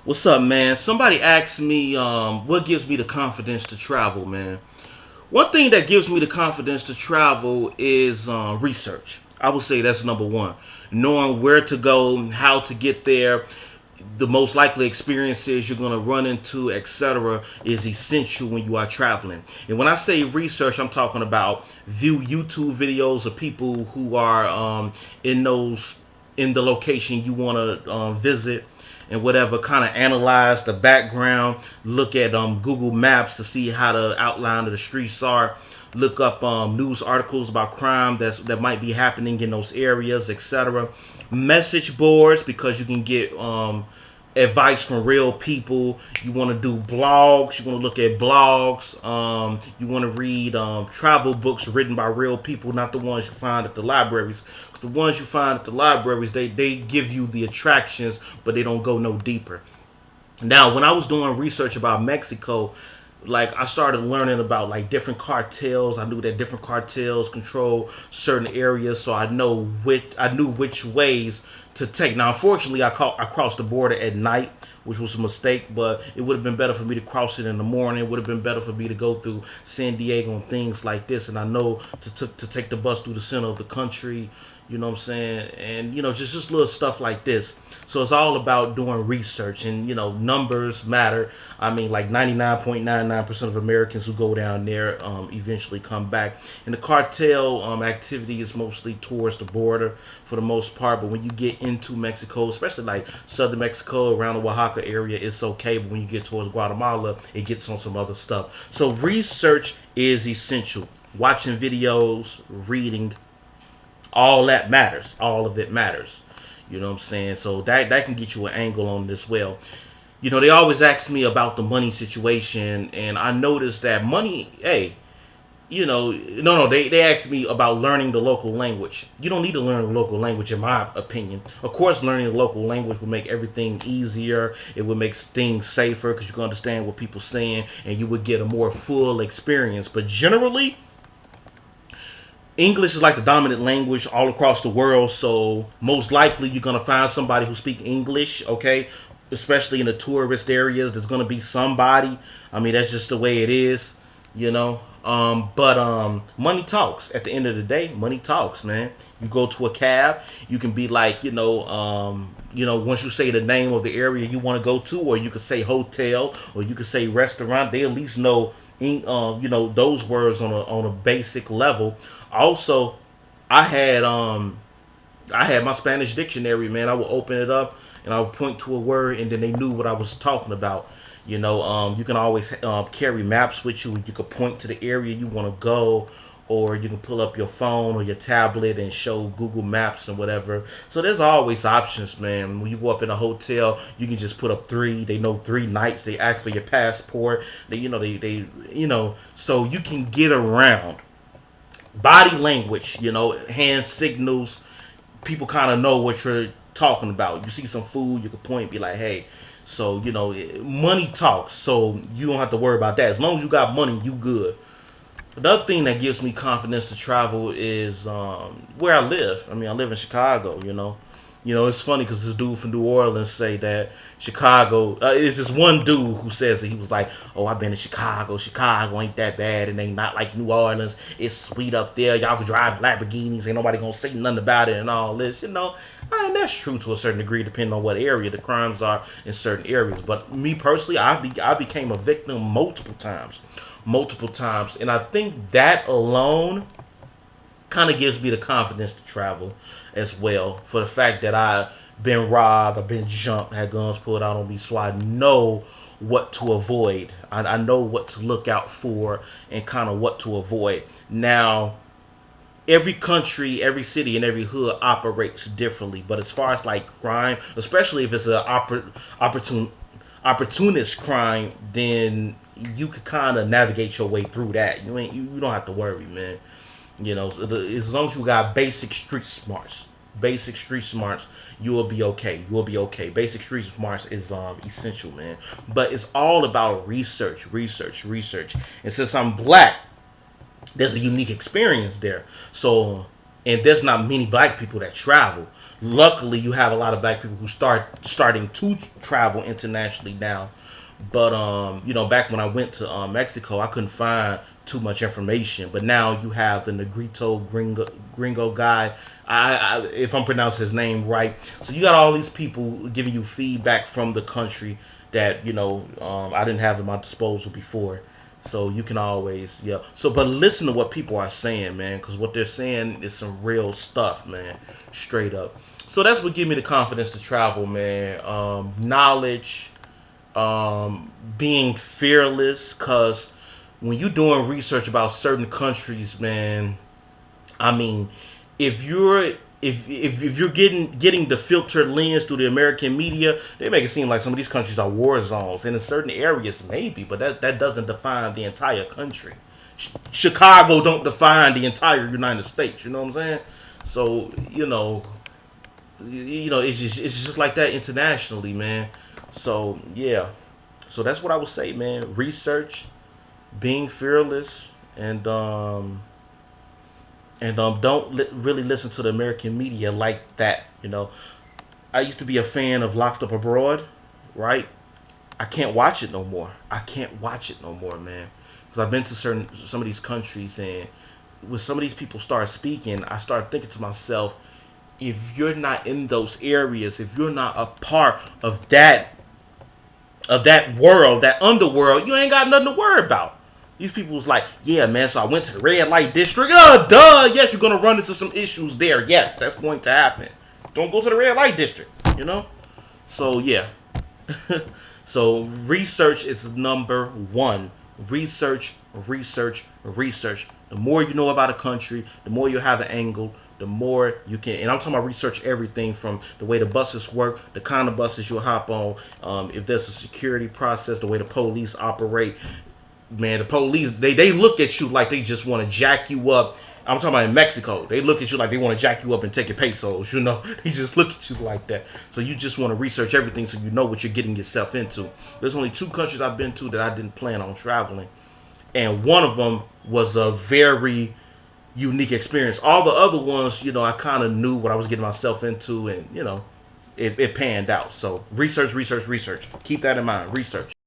What's up, man? Somebody asked me what gives me the confidence to travel, man. One thing that gives me the confidence to travel is research. I would say that's number one. Knowing where to go, how to get there, the most likely experiences you're going to run into, etc., is essential when you are traveling. And when I say research, I'm talking about view YouTube videos of people who are in those in the location you want to visit and whatever, kind of analyze the background, look at Google Maps to see how the outline of the streets are, look up news articles about crime that might be happening in those areas, etc. Message boards, because you can get advice from real people. You want to do blogs. You want to look at blogs. You want to read travel books written by real people, not the ones you find at the libraries. 'Cause the ones you find at the libraries, they give you the attractions, but they don't go no deeper. Now, when I was doing research about Mexico, like I started learning about like different cartels. I knew that different cartels control certain areas, so I knew which ways to take. Now, unfortunately, I crossed the border at night, which was a mistake. But it would have been better for me to cross it in the morning. It would have been better for me to go through San Diego and things like this. And I know to take the bus through the center of the country. You know what I'm saying? And just little stuff like this. So it's all about doing research, and numbers matter. I mean, like 99.99% of Americans who go down there eventually come back. And the cartel activity is mostly towards the border for the most part. But when you get into Mexico, especially like southern Mexico around the Oaxaca area, it's okay. But when you get towards Guatemala, it gets on some other stuff. So research is essential. Watching videos, reading, all that matters. All of it matters. You know what I'm saying? So that can get you an angle on this. Well, they always ask me about the money situation, and I noticed that money, hey, no, they asked me about learning the local language. You don't need to learn the local language, in my opinion. Of course, learning the local language will make everything easier. It would make things safer because you can understand what people are saying, and you would get a more full experience. But generally, English is like the dominant language all across the world, so most likely you're gonna find somebody who speak English, okay? Especially in the tourist areas, there's gonna be somebody. I mean, that's just the way it is, you know. But money talks. At the end of the day, money talks, man. You go to a cab, you can be like, once you say the name of the area you want to go to, or you could say hotel, or you could say restaurant. They at least know, those words on a basic level. Also, I had I had my Spanish dictionary, man. I would open it up and I would point to a word, and then they knew what I was talking about. You can always carry maps with you. You could point to the area you want to go, or you can pull up your phone or your tablet and show Google Maps and whatever. So there's always options, man. When you go up in a hotel, you can just put up three. They know 3 nights. They ask for your passport. So you can get around. Body language, hand signals. People kind of know what you're talking about. You see some food, you can point and be like, hey. So, money talks. So you don't have to worry about that. As long as you got money, you good. Another thing that gives me confidence to travel is where I live. I mean, I live in Chicago, it's funny because this dude from New Orleans say that Chicago, it's this one dude who says that he was like, oh, I've been to Chicago. Chicago ain't that bad. It ain't not like New Orleans. It's sweet up there. Y'all can drive Lamborghinis. Ain't nobody going to say nothing about it and all this, And that's true to a certain degree, depending on what area the crimes are in certain areas. But me personally, I became a victim multiple times. Multiple times. And I think that alone kind of gives me the confidence to travel as well, for the fact that I've been robbed, I've been jumped, had guns pulled out on me, so I know what to avoid. I know what to look out for and kind of what to avoid. Now, every country, every city, and every hood operates differently, but as far as like crime, especially if it's an opportunist crime, then you could kind of navigate your way through that. You don't have to worry, man. As long as you got basic street smarts, you will be okay. You will be okay. Basic street smarts is essential, man. But it's all about research. And since I'm black, there's a unique experience there. So and there's not many black people that travel. Luckily, you have a lot of black people who starting to travel internationally now. But back when I went to Mexico, I couldn't find too much information. But now you have the Negrito Gringo guy. If I'm pronouncing his name right, so you got all these people giving you feedback from the country that I didn't have at my disposal before. So you can always So, but listen to what people are saying, man, because what they're saying is some real stuff, man, straight up. So that's what gave me the confidence to travel, man. Knowledge, being fearless, cause when you're doing research about certain countries, man, I mean, if you're if you're getting the filtered lens through the American media, they make it seem like some of these countries are war zones, and in certain areas maybe, but that doesn't define the entire country. Chicago don't define the entire United States. You know what I'm saying? So it's just like that internationally, man. So yeah, so that's what I would say, man. Research, being fearless, and don't really listen to the American media like that. I used to be a fan of Locked Up Abroad, right? I can't watch it no more. I can't watch it no more, man. Because I've been to some of these countries, and when some of these people start speaking, I start thinking to myself, if you're not in those areas, if you're not a part of that world, that underworld, you ain't got nothing to worry about. These people was like, yeah, man, so I went to the red light district. Duh. Yes, you're going to run into some issues there. Yes, that's going to happen. Don't go to the red light district. So, yeah. So, research is number one. Research, research, research. The more you know about a country, the more you have an angle, the more you can. And I'm talking about research everything from the way the buses work, the kind of buses you'll hop on, if there's a security process, the way the police operate. Man, the police, they look at you like they just want to jack you up. I'm talking about in Mexico. They look at you like they want to jack you up and take your pesos, They just look at you like that. So you just want to research everything so you know what you're getting yourself into. There's only 2 countries I've been to that I didn't plan on traveling. And one of them was a very unique experience. All the other ones, I kind of knew what I was getting myself into, and, it panned out. So research, research, research. Keep that in mind. Research.